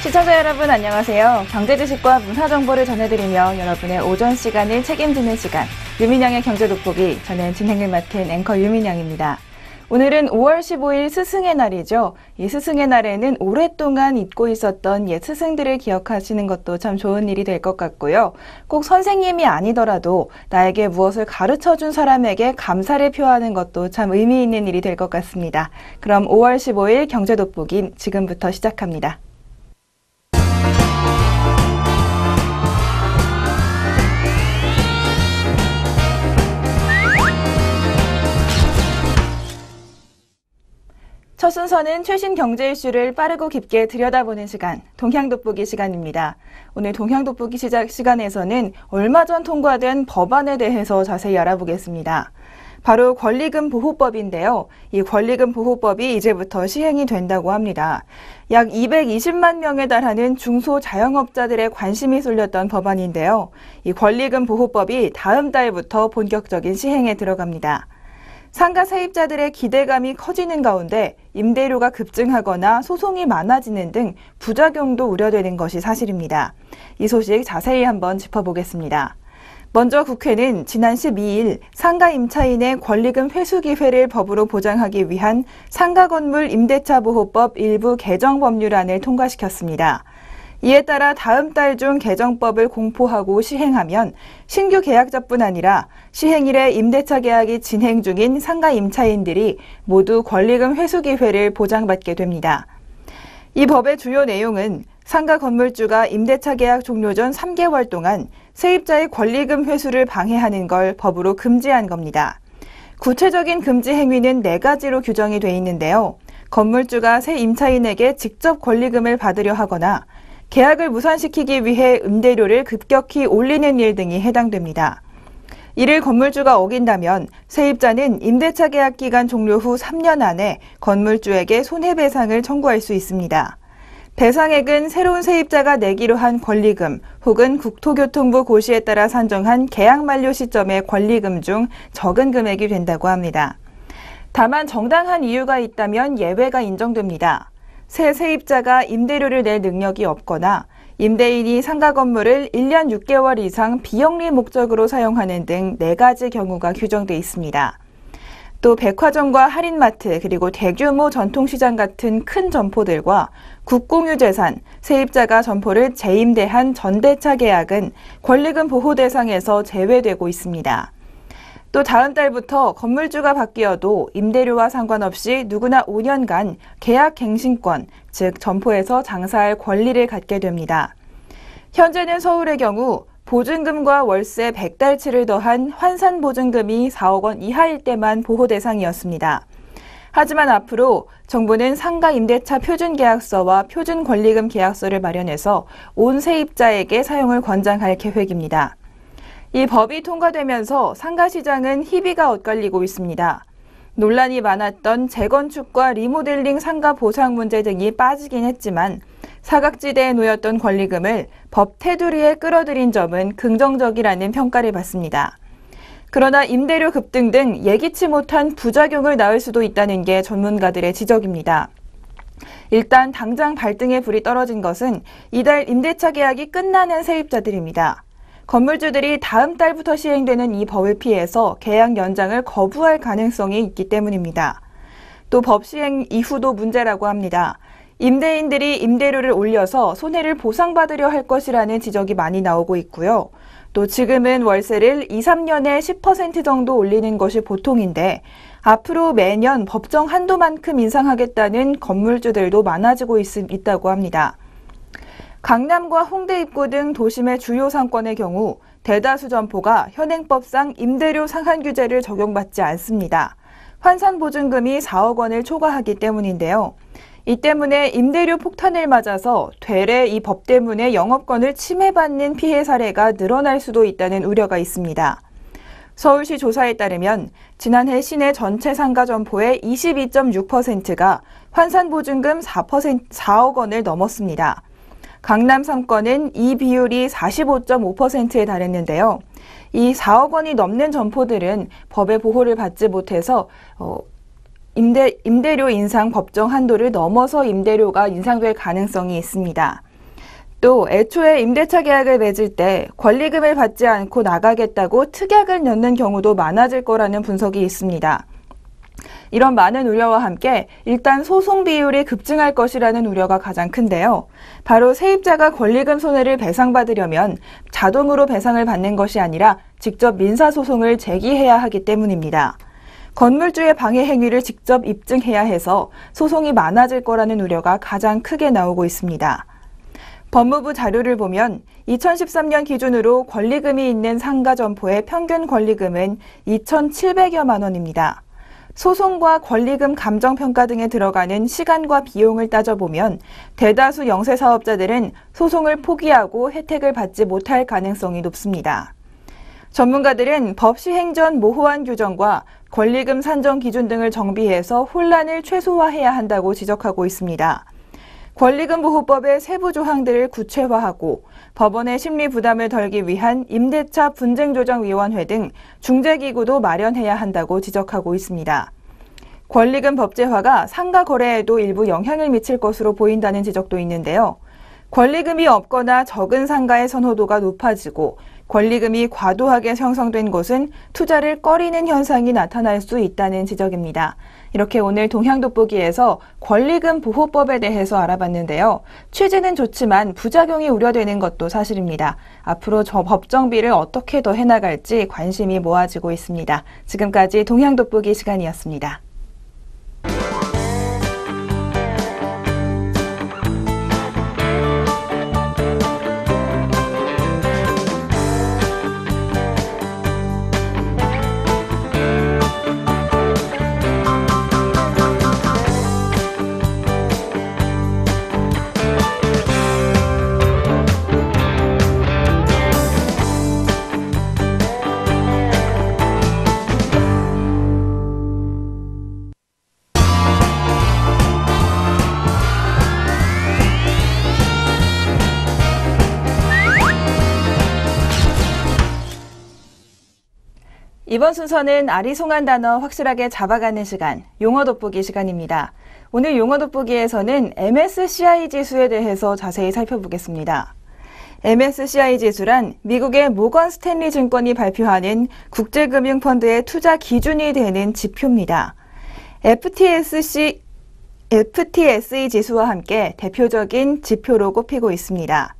시청자 여러분 안녕하세요. 경제지식과 문화정보를 전해드리며 여러분의 오전 시간을 책임지는 시간 유민양의 경제돋보기, 저는 진행을 맡은 앵커 유민양입니다. 오늘은 5월 15일 스승의 날이죠. 이 스승의 날에는 오랫동안 잊고 있었던 옛 스승들을 기억하시는 것도 참 좋은 일이 될 것 같고요. 꼭 선생님이 아니더라도 나에게 무엇을 가르쳐준 사람에게 감사를 표하는 것도 참 의미 있는 일이 될 것 같습니다. 그럼 5월 15일 경제돋보기 지금부터 시작합니다. 첫 순서는 최신 경제 이슈를 빠르고 깊게 들여다보는 시간, 동향돋보기 시간입니다. 오늘 동향돋보기 시간에서는 얼마 전 통과된 법안에 대해서 자세히 알아보겠습니다. 바로 권리금 보호법인데요. 이 권리금 보호법이 이제부터 시행이 된다고 합니다. 약 220만 명에 달하는 중소자영업자들의 관심이 쏠렸던 법안인데요. 이 권리금 보호법이 다음 달부터 본격적인 시행에 들어갑니다. 상가 세입자들의 기대감이 커지는 가운데 임대료가 급증하거나 소송이 많아지는 등 부작용도 우려되는 것이 사실입니다. 이 소식 자세히 한번 짚어보겠습니다. 먼저 국회는 지난 12일 상가 임차인의 권리금 회수 기회를 법으로 보장하기 위한 상가건물 임대차 보호법 일부 개정 법률안을 통과시켰습니다. 이에 따라 다음 달 중 개정법을 공포하고 시행하면 신규 계약자뿐 아니라 시행일에 임대차 계약이 진행 중인 상가 임차인들이 모두 권리금 회수 기회를 보장받게 됩니다. 이 법의 주요 내용은 상가 건물주가 임대차 계약 종료 전 3개월 동안 세입자의 권리금 회수를 방해하는 걸 법으로 금지한 겁니다. 구체적인 금지 행위는 4가지로 규정이 돼 있는데요. 건물주가 새 임차인에게 직접 권리금을 받으려 하거나 계약을 무산시키기 위해 임대료를 급격히 올리는 일 등이 해당됩니다. 이를 건물주가 어긴다면 세입자는 임대차 계약 기간 종료 후 3년 안에 건물주에게 손해배상을 청구할 수 있습니다. 배상액은 새로운 세입자가 내기로 한 권리금 혹은 국토교통부 고시에 따라 산정한 계약 만료 시점의 권리금 중 적은 금액이 된다고 합니다. 다만 정당한 이유가 있다면 예외가 인정됩니다. 새 세입자가 임대료를 낼 능력이 없거나 임대인이 상가 건물을 1년 6개월 이상 비영리 목적으로 사용하는 등 4가지 경우가 규정돼 있습니다. 또 백화점과 할인마트 그리고 대규모 전통시장 같은 큰 점포들과 국공유재산, 세입자가 점포를 재임대한 전대차 계약은 권리금 보호 대상에서 제외되고 있습니다. 또 다음 달부터 건물주가 바뀌어도 임대료와 상관없이 누구나 5년간 계약 갱신권, 즉 점포에서 장사할 권리를 갖게 됩니다. 현재는 서울의 경우 보증금과 월세 100달치를 더한 환산보증금이 4억 원 이하일 때만 보호 대상이었습니다. 하지만 앞으로 정부는 상가 임대차 표준계약서와 표준권리금 계약서를 마련해서 온 세입자에게 사용을 권장할 계획입니다. 이 법이 통과되면서 상가 시장은 희비가 엇갈리고 있습니다. 논란이 많았던 재건축과 리모델링 상가 보상 문제 등이 빠지긴 했지만 사각지대에 놓였던 권리금을 법 테두리에 끌어들인 점은 긍정적이라는 평가를 받습니다. 그러나 임대료 급등 등 예기치 못한 부작용을 낳을 수도 있다는 게 전문가들의 지적입니다. 일단 당장 발등에 불이 떨어진 것은 이달 임대차 계약이 끝나는 세입자들입니다. 건물주들이 다음 달부터 시행되는 이 법을 피해서 계약 연장을 거부할 가능성이 있기 때문입니다. 또 법 시행 이후도 문제라고 합니다. 임대인들이 임대료를 올려서 손해를 보상받으려 할 것이라는 지적이 많이 나오고 있고요. 또 지금은 월세를 2, 3년에 10% 정도 올리는 것이 보통인데 앞으로 매년 법정 한도만큼 인상하겠다는 건물주들도 많아지고 있다고 합니다. 강남과 홍대 입구 등 도심의 주요 상권의 경우 대다수 점포가 현행법상 임대료 상한 규제를 적용받지 않습니다. 환산보증금이 4억 원을 초과하기 때문인데요. 이 때문에 임대료 폭탄을 맞아서 되레 이 법 때문에 영업권을 침해받는 피해 사례가 늘어날 수도 있다는 우려가 있습니다. 서울시 조사에 따르면 지난해 시내 전체 상가 점포의 22.6%가 환산보증금 4억 원을 넘었습니다. 강남 3건은 이 비율이 45.5%에 달했는데요. 이 4억 원이 넘는 점포들은 법의 보호를 받지 못해서 임대료 인상 법정 한도를 넘어서 임대료가 인상될 가능성이 있습니다. 또 애초에 임대차 계약을 맺을 때 권리금을 받지 않고 나가겠다고 특약을 넣는 경우도 많아질 거라는 분석이 있습니다. 이런 많은 우려와 함께 일단 소송 비율이 급증할 것이라는 우려가 가장 큰데요. 바로 세입자가 권리금 손해를 배상받으려면 자동으로 배상을 받는 것이 아니라 직접 민사소송을 제기해야 하기 때문입니다. 건물주의 방해 행위를 직접 입증해야 해서 소송이 많아질 거라는 우려가 가장 크게 나오고 있습니다. 법무부 자료를 보면 2013년 기준으로 권리금이 있는 상가 점포의 평균 권리금은 2,700여만 원입니다. 소송과 권리금 감정평가 등에 들어가는 시간과 비용을 따져보면 대다수 영세 사업자들은 소송을 포기하고 혜택을 받지 못할 가능성이 높습니다. 전문가들은 법 시행 전 모호한 규정과 권리금 산정 기준 등을 정비해서 혼란을 최소화해야 한다고 지적하고 있습니다. 권리금보호법의 세부 조항들을 구체화하고 법원의 심리 부담을 덜기 위한 임대차 분쟁조정위원회 등 중재기구도 마련해야 한다고 지적하고 있습니다. 권리금 법제화가 상가 거래에도 일부 영향을 미칠 것으로 보인다는 지적도 있는데요. 권리금이 없거나 적은 상가의 선호도가 높아지고 권리금이 과도하게 형성된 곳은 투자를 꺼리는 현상이 나타날 수 있다는 지적입니다. 이렇게 오늘 동향돋보기에서 권리금 보호법에 대해서 알아봤는데요. 취지는 좋지만 부작용이 우려되는 것도 사실입니다. 앞으로 저 법 정비를 어떻게 더 해나갈지 관심이 모아지고 있습니다. 지금까지 동향돋보기 시간이었습니다. 이번 순서는 아리송한 단어 확실하게 잡아가는 시간, 용어 돋보기 시간입니다. 오늘 용어 돋보기에서는 MSCI 지수에 대해서 자세히 살펴보겠습니다. MSCI 지수란 미국의 모건 스탠리 증권이 발표하는 국제금융펀드의 투자 기준이 되는 지표입니다. FTSE 지수와 함께 대표적인 지표로 꼽히고 있습니다.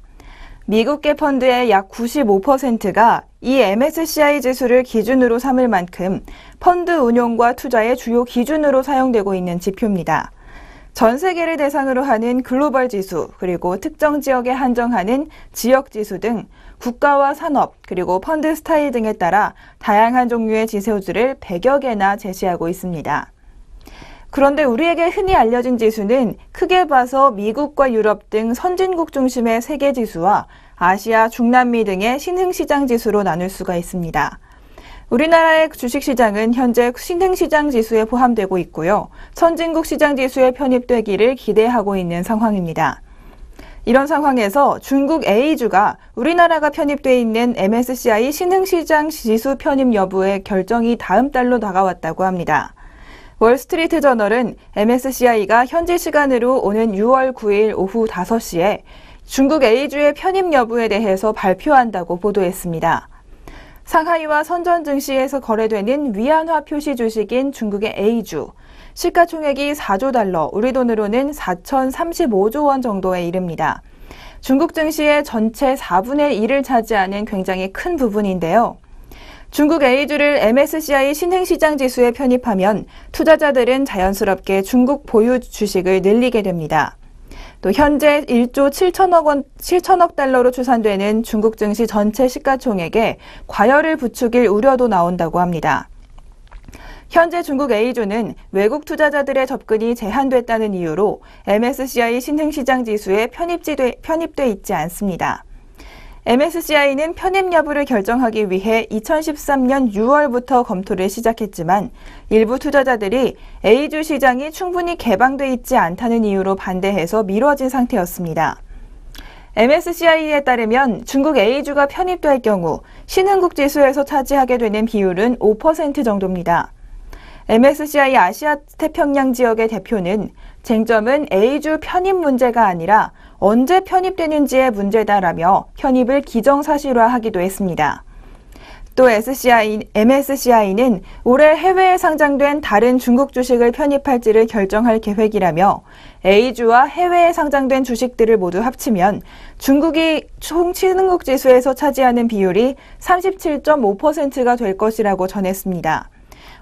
미국계 펀드의 약 95%가 이 MSCI 지수를 기준으로 삼을 만큼 펀드 운용과 투자의 주요 기준으로 사용되고 있는 지표입니다. 전 세계를 대상으로 하는 글로벌 지수, 그리고 특정 지역에 한정하는 지역 지수 등 국가와 산업, 그리고 펀드 스타일 등에 따라 다양한 종류의 지수들을 100여 개나 제시하고 있습니다. 그런데 우리에게 흔히 알려진 지수는 크게 봐서 미국과 유럽 등 선진국 중심의 세계 지수와 아시아, 중남미 등의 신흥시장 지수로 나눌 수가 있습니다. 우리나라의 주식시장은 현재 신흥시장 지수에 포함되고 있고요. 선진국 시장 지수에 편입되기를 기대하고 있는 상황입니다. 이런 상황에서 중국 A주가 우리나라가 편입돼 있는 MSCI 신흥시장 지수 편입 여부의 결정이 다음 달로 다가왔다고 합니다. 월스트리트 저널은 MSCI가 현지 시간으로 오는 6월 9일 오후 5시에 중국 A주의 편입 여부에 대해서 발표한다고 보도했습니다. 상하이와 선전 증시에서 거래되는 위안화 표시 주식인 중국의 A주, 시가총액이 4조 달러, 우리 돈으로는 4,035조 원 정도에 이릅니다. 중국 증시의 전체 4분의 1을 차지하는 굉장히 큰 부분인데요. 중국 A주를 MSCI 신흥시장 지수에 편입하면 투자자들은 자연스럽게 중국 보유 주식을 늘리게 됩니다. 또 현재 1조 7천억 달러로 추산되는 중국 증시 전체 시가총액에 과열을 부추길 우려도 나온다고 합니다. 현재 중국 A주는 외국 투자자들의 접근이 제한됐다는 이유로 MSCI 신흥시장 지수에 편입돼 있지 않습니다. MSCI는 편입 여부를 결정하기 위해 2013년 6월부터 검토를 시작했지만 일부 투자자들이 A주 시장이 충분히 개방돼 있지 않다는 이유로 반대해서 미뤄진 상태였습니다. MSCI에 따르면 중국 A주가 편입될 경우 신흥국 지수에서 차지하게 되는 비율은 5% 정도입니다. MSCI 아시아 태평양 지역의 대표는 쟁점은 A주 편입 문제가 아니라 언제 편입되는지의 문제다라며 편입을 기정사실화하기도 했습니다. 또 MSCI는 올해 해외에 상장된 다른 중국 주식을 편입할지를 결정할 계획이라며 A주와 해외에 상장된 주식들을 모두 합치면 중국이 총 신흥국 지수에서 차지하는 비율이 37.5%가 될 것이라고 전했습니다.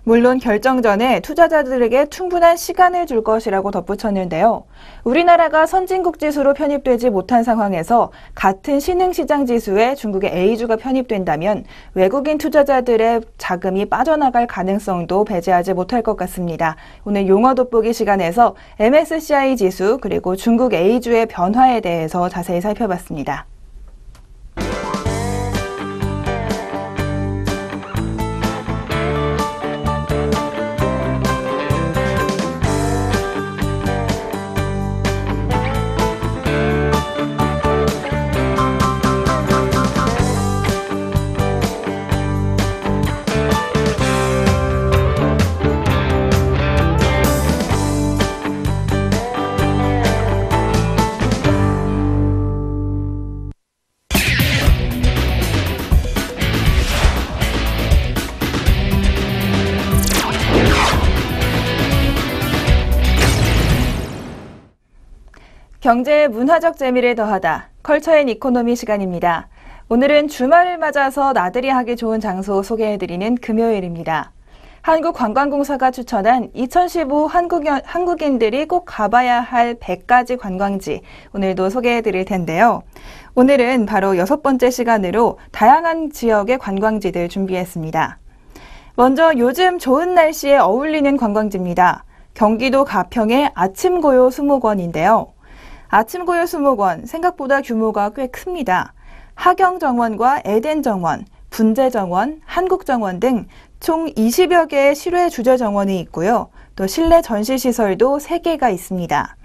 물론 결정 전에 투자자들에게 충분한 시간을 줄 것이라고 덧붙였는데요. 우리나라가 선진국 지수로 편입되지 못한 상황에서 같은 신흥시장 지수에 중국의 A주가 편입된다면 외국인 투자자들의 자금이 빠져나갈 가능성도 배제하지 못할 것 같습니다. 오늘 용어 돋보기 시간에서 MSCI 지수 그리고 중국 A주의 변화에 대해서 자세히 살펴봤습니다. 경제의 문화적 재미를 더하다. 컬처 앤 이코노미 시간입니다. 오늘은 주말을 맞아서 나들이 하기 좋은 장소 소개해드리는 금요일입니다. 한국관광공사가 추천한 2015 한국인들이 꼭 가봐야 할 100가지 관광지, 오늘도 소개해드릴 텐데요. 오늘은 바로 6번째 시간으로 다양한 지역의 관광지들 준비했습니다. 먼저 요즘 좋은 날씨에 어울리는 관광지입니다. 경기도 가평의 아침고요 수목원인데요. 아침고요 수목원, 생각보다 규모가 꽤 큽니다. 하경정원과 에덴정원, 분재정원, 한국정원 등 총 20여 개의 실외 주제정원이 있고요. 또 실내 전시시설도 3개가 있습니다.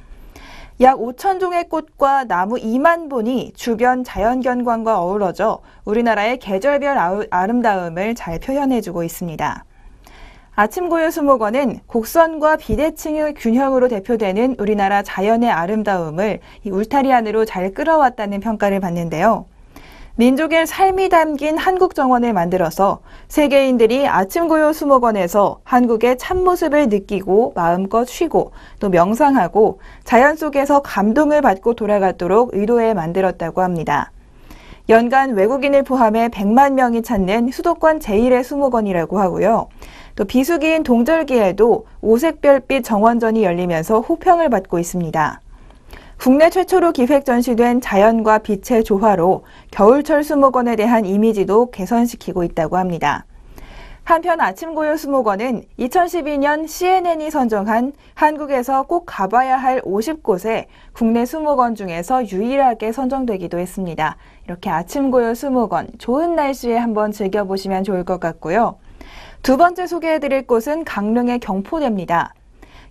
약 5,000종의 꽃과 나무 2만 본이 주변 자연경관과 어우러져 우리나라의 계절별 아름다움을 잘 표현해주고 있습니다. 아침고요 수목원은 곡선과 비대칭의 균형으로 대표되는 우리나라 자연의 아름다움을 이 울타리 안으로 잘 끌어왔다는 평가를 받는데요. 민족의 삶이 담긴 한국정원을 만들어서 세계인들이 아침고요 수목원에서 한국의 참모습을 느끼고 마음껏 쉬고 또 명상하고 자연 속에서 감동을 받고 돌아가도록 의도해 만들었다고 합니다. 연간 외국인을 포함해 100만 명이 찾는 수도권 제1의 수목원이라고 하고요. 또 비수기인 동절기에도 오색별빛 정원전이 열리면서 호평을 받고 있습니다. 국내 최초로 기획 전시된 자연과 빛의 조화로 겨울철 수목원에 대한 이미지도 개선시키고 있다고 합니다. 한편 아침고요 수목원은 2012년 CNN이 선정한 한국에서 꼭 가봐야 할 50곳의 국내 수목원 중에서 유일하게 선정되기도 했습니다. 이렇게 아침고요 수목원, 좋은 날씨에 한번 즐겨보시면 좋을 것 같고요. 두 번째 소개해드릴 곳은 강릉의 경포대입니다.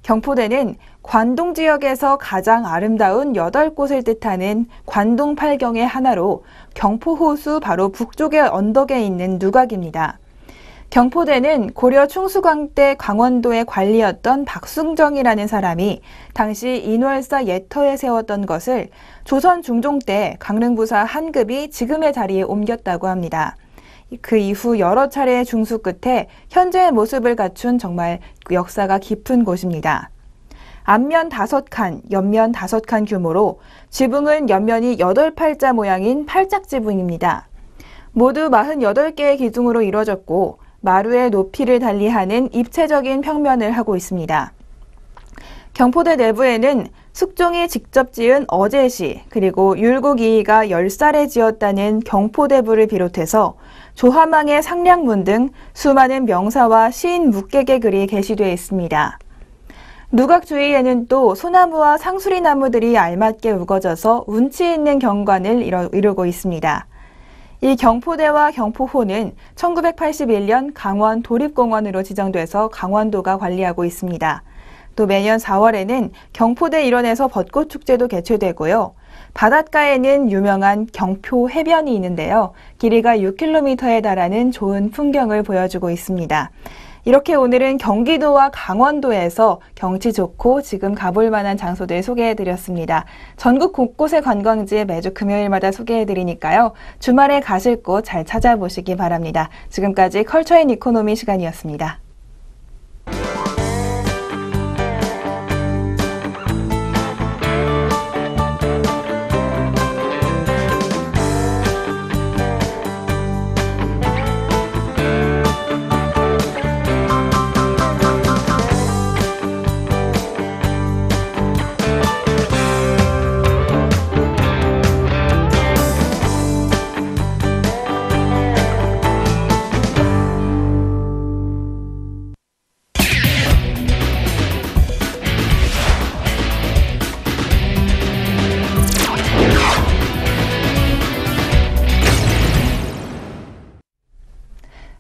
경포대는 관동 지역에서 가장 아름다운 8곳을 뜻하는 관동 8경의 하나로 경포호수 바로 북쪽의 언덕에 있는 누각입니다. 경포대는 고려 충수광 때 강원도의 관리였던 박숭정이라는 사람이 당시 인월사 예터에 세웠던 것을 조선 중종 때 강릉부사 한급이 지금의 자리에 옮겼다고 합니다. 그 이후 여러 차례의 중수 끝에 현재의 모습을 갖춘 정말 역사가 깊은 곳입니다. 앞면 5칸, 옆면 5칸 규모로 지붕은 옆면이 8팔자 모양인 팔짝지붕입니다. 모두 48개의 기둥으로 이루어졌고 마루의 높이를 달리하는 입체적인 평면을 하고 있습니다. 경포대 내부에는 숙종이 직접 지은 어제시 그리고 율곡이이가 10살에 지었다는 경포대부를 비롯해서 조화망의 상량문 등 수많은 명사와 시인 묵객의 글이 게시되어 있습니다. 누각 주위에는 또 소나무와 상수리 나무들이 알맞게 우거져서 운치 있는 경관을 이루고 있습니다. 이 경포대와 경포호는 1981년 강원 도립공원으로 지정돼서 강원도가 관리하고 있습니다. 또 매년 4월에는 경포대 일원에서 벚꽃축제도 개최되고요. 바닷가에는 유명한 경포 해변이 있는데요. 길이가 6km에 달하는 좋은 풍경을 보여주고 있습니다. 이렇게 오늘은 경기도와 강원도에서 경치 좋고 지금 가볼 만한 장소들 소개해드렸습니다. 전국 곳곳의 관광지 매주 금요일마다 소개해드리니까요. 주말에 가실 곳 잘 찾아보시기 바랍니다. 지금까지 컬처 앤 이코노미 시간이었습니다.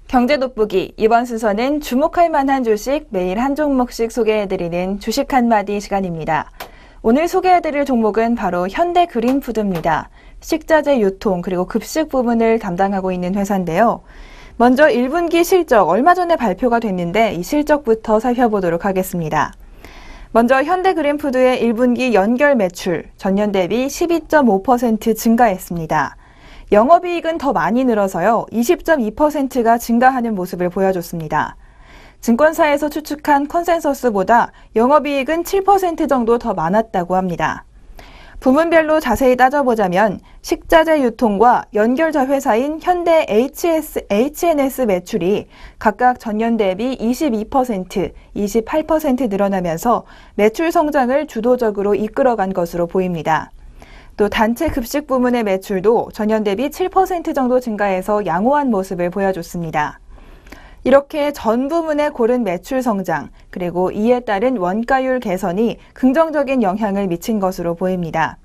경제 돋보기 이번 순서는 주목할 만한 주식 매일 한 종목씩 소개해드리는 주식 한마디 시간입니다. 오늘 소개해드릴 종목은 바로 현대그린푸드입니다. 식자재 유통 그리고 급식 부문을 담당하고 있는 회사인데요. 먼저 1분기 실적 얼마 전에 발표가 됐는데 이 실적부터 살펴보도록 하겠습니다. 먼저 현대그린푸드의 1분기 연결 매출 전년 대비 12.5% 증가했습니다. 영업이익은 더 많이 늘어서요. 20.2%가 증가하는 모습을 보여줬습니다. 증권사에서 추측한 컨센서스보다 영업이익은 7% 정도 더 많았다고 합니다. 부문별로 자세히 따져보자면 식자재 유통과 연결자 회사인 현대 H&S 매출이 각각 전년 대비 22%, 28% 늘어나면서 매출 성장을 주도적으로 이끌어간 것으로 보입니다. 또 단체 급식 부문의 매출도 전년 대비 7% 정도 증가해서 양호한 모습을 보여줬습니다. 이렇게 전 부문의 고른 매출 성장, 그리고 이에 따른 원가율 개선이 긍정적인 영향을 미친 것으로 보입니다.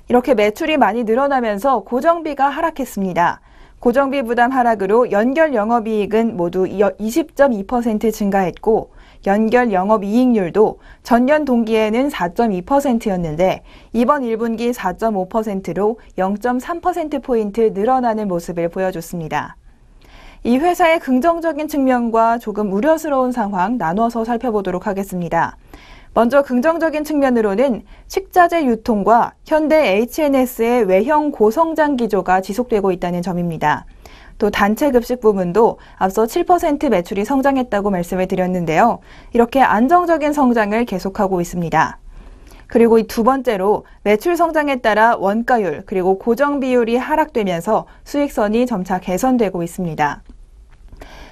이렇게 매출이 많이 늘어나면서 고정비가 하락했습니다. 고정비 부담 하락으로 연결 영업이익은 모두 20.2% 증가했고 연결 영업이익률도 전년 동기에는 4.2%였는데 이번 1분기 4.5%로 0.3%포인트 늘어나는 모습을 보여줬습니다. 이 회사의 긍정적인 측면과 조금 우려스러운 상황 나눠서 살펴보도록 하겠습니다. 먼저 긍정적인 측면으로는 식자재 유통과 현대 H&S의 외형 고성장 기조가 지속되고 있다는 점입니다. 또 단체 급식 부문도 앞서 7% 매출이 성장했다고 말씀을 드렸는데요. 이렇게 안정적인 성장을 계속하고 있습니다. 그리고 이 두 번째로 매출 성장에 따라 원가율 그리고 고정 비율이 하락되면서 수익선이 점차 개선되고 있습니다.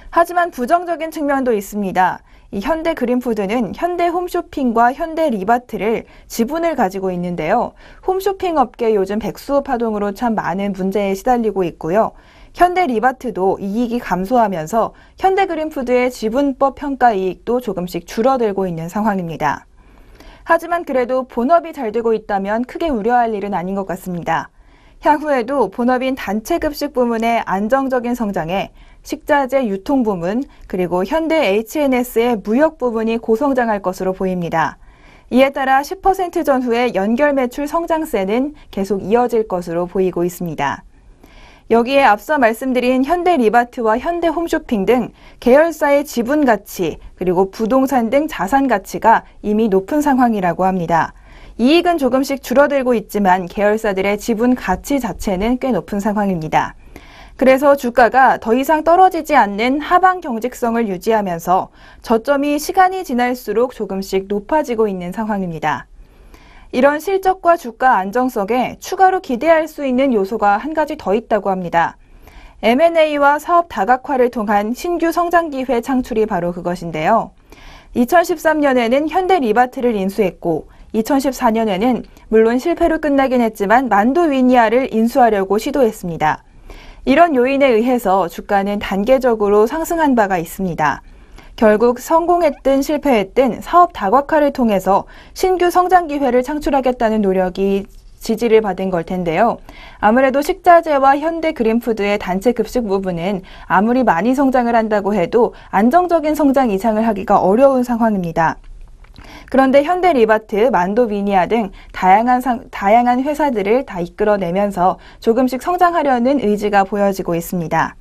하지만 부정적인 측면도 있습니다. 이 현대그린푸드는 현대홈쇼핑과 현대리바트를 지분을 가지고 있는데요. 홈쇼핑 업계 요즘 백수호 파동으로 참 많은 문제에 시달리고 있고요. 현대리바트도 이익이 감소하면서 현대그린푸드의 지분법 평가 이익도 조금씩 줄어들고 있는 상황입니다. 하지만 그래도 본업이 잘 되고 있다면 크게 우려할 일은 아닌 것 같습니다. 향후에도 본업인 단체 급식 부문의 안정적인 성장에 식자재 유통 부문 그리고 현대 H&S의 무역 부분이 고성장할 것으로 보입니다. 이에 따라 10% 전후의 연결 매출 성장세는 계속 이어질 것으로 보이고 있습니다. 여기에 앞서 말씀드린 현대리바트와 현대홈쇼핑 등 계열사의 지분 가치 그리고 부동산 등 자산 가치가 이미 높은 상황이라고 합니다. 이익은 조금씩 줄어들고 있지만 계열사들의 지분 가치 자체는 꽤 높은 상황입니다. 그래서 주가가 더 이상 떨어지지 않는 하방 경직성을 유지하면서 저점이 시간이 지날수록 조금씩 높아지고 있는 상황입니다. 이런 실적과 주가 안정성에 추가로 기대할 수 있는 요소가 한 가지 더 있다고 합니다. M&A와 사업 다각화를 통한 신규 성장 기회 창출이 바로 그것인데요. 2013년에는 현대리바트를 인수했고 2014년에는 물론 실패로 끝나긴 했지만 만도위니아를 인수하려고 시도했습니다. 이런 요인에 의해서 주가는 단계적으로 상승한 바가 있습니다. 결국 성공했든 실패했든 사업 다각화를 통해서 신규 성장 기회를 창출하겠다는 노력이 지지를 받은 걸 텐데요. 아무래도 식자재와 현대그린푸드의 단체 급식 부분은 아무리 많이 성장을 한다고 해도 안정적인 성장 이상을 하기가 어려운 상황입니다. 그런데 현대리바트, 만도위니아 등 다양한 회사들을 다 이끌어내면서 조금씩 성장하려는 의지가 보여지고 있습니다.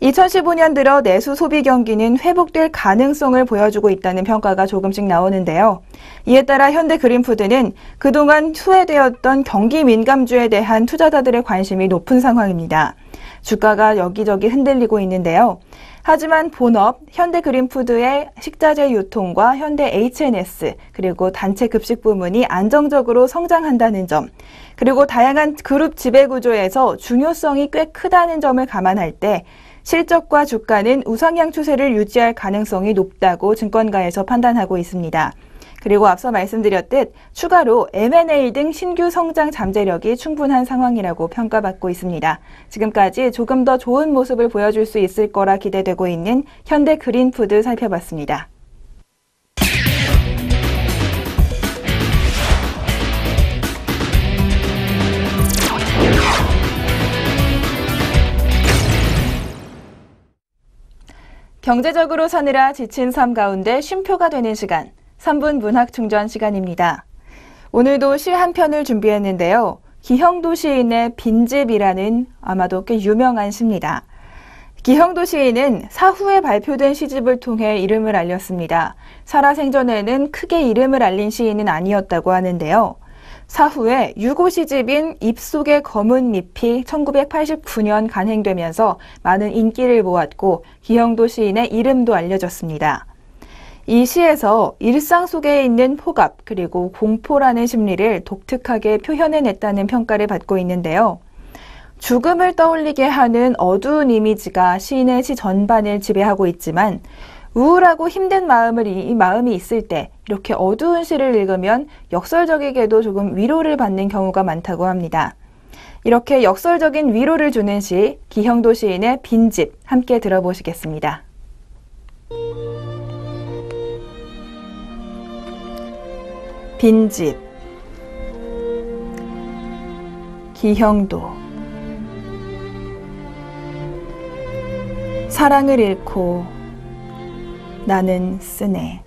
2015년 들어 내수 소비 경기는 회복될 가능성을 보여주고 있다는 평가가 조금씩 나오는데요. 이에 따라 현대그린푸드는 그동안 소외되었던 경기 민감주에 대한 투자자들의 관심이 높은 상황입니다. 주가가 여기저기 흔들리고 있는데요. 하지만 본업 현대그린푸드의 식자재 유통과 현대 H&S 그리고 단체 급식 부문이 안정적으로 성장한다는 점, 그리고 다양한 그룹 지배구조에서 중요성이 꽤 크다는 점을 감안할 때 실적과 주가는 우상향 추세를 유지할 가능성이 높다고 증권가에서 판단하고 있습니다. 그리고 앞서 말씀드렸듯 추가로 M&A 등 신규 성장 잠재력이 충분한 상황이라고 평가받고 있습니다. 지금까지 조금 더 좋은 모습을 보여줄 수 있을 거라 기대되고 있는 현대그린푸드 살펴봤습니다. 경제적으로 사느라 지친 삶 가운데 쉼표가 되는 시간, 3분 문학 충전 시간입니다. 오늘도 시 한 편을 준비했는데요. 기형도 시인의 빈집이라는 아마도 꽤 유명한 시입니다. 기형도 시인은 사후에 발표된 시집을 통해 이름을 알렸습니다. 살아생전에는 크게 이름을 알린 시인은 아니었다고 하는데요. 사후에 유고 시집인 입속의 검은 잎이 1989년 간행되면서 많은 인기를 모았고 기형도 시인의 이름도 알려졌습니다. 이 시에서 일상 속에 있는 폭압 그리고 공포라는 심리를 독특하게 표현해냈다는 평가를 받고 있는데요. 죽음을 떠올리게 하는 어두운 이미지가 시인의 시 전반을 지배하고 있지만 우울하고 힘든 마음이 있을 때 이렇게 어두운 시를 읽으면 역설적이게도 조금 위로를 받는 경우가 많다고 합니다. 이렇게 역설적인 위로를 주는 시, 기형도 시인의 빈집 함께 들어보시겠습니다. 빈집, 기형도. 사랑을 잃고 나는 쓰네.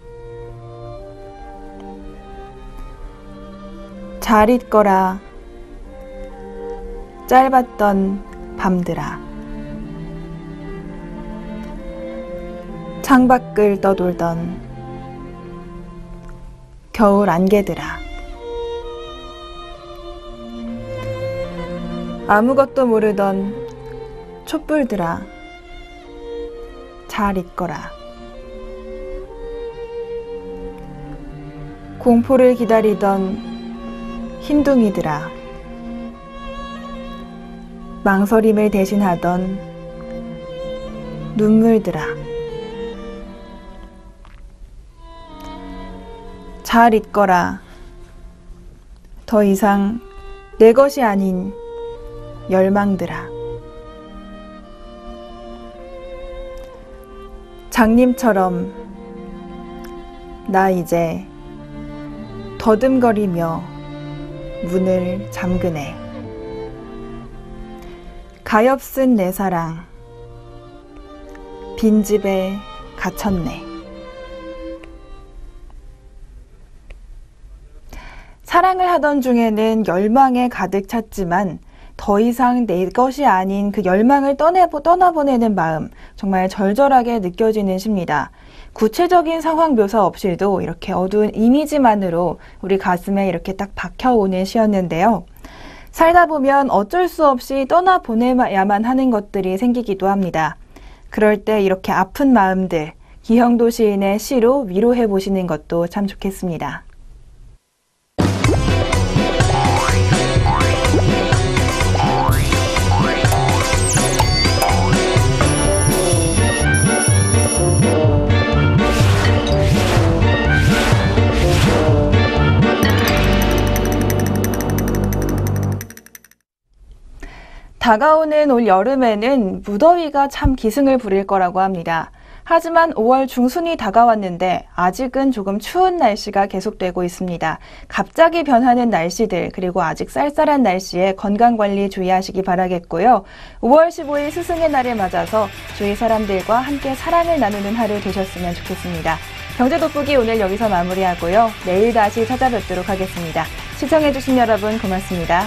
잘 있거라 짧았던 밤들아. 창밖을 떠돌던 겨울 안개들아. 아무것도 모르던 촛불들아. 잘 있거라. 공포를 기다리던 흰둥이들아. 망설임을 대신하던 눈물들아. 잘 있거라. 더 이상 내 것이 아닌 열망들아. 장님처럼 나 이제 더듬거리며 문을 잠그네. 가엾은 내 사랑 빈집에 갇혔네. 사랑을 하던 중에는 열망에 가득 찼지만 더 이상 내 것이 아닌 그 열망을 떠나보내는 마음, 정말 절절하게 느껴지는 시입니다. 구체적인 상황 묘사 없이도 이렇게 어두운 이미지만으로 우리 가슴에 이렇게 딱 박혀오는 시였는데요. 살다 보면 어쩔 수 없이 떠나보내야만 하는 것들이 생기기도 합니다. 그럴 때 이렇게 아픈 마음들, 기형도 시인의 시로 위로해 보시는 것도 참 좋겠습니다. 다가오는 올 여름에는 무더위가 참 기승을 부릴 거라고 합니다. 하지만 5월 중순이 다가왔는데 아직은 조금 추운 날씨가 계속되고 있습니다. 갑자기 변하는 날씨들, 그리고 아직 쌀쌀한 날씨에 건강관리 주의하시기 바라겠고요. 5월 15일 스승의 날을 맞아서 주위 사람들과 함께 사랑을 나누는 하루 되셨으면 좋겠습니다. 경제돋보기 오늘 여기서 마무리하고요. 내일 다시 찾아뵙도록 하겠습니다. 시청해주신 여러분 고맙습니다.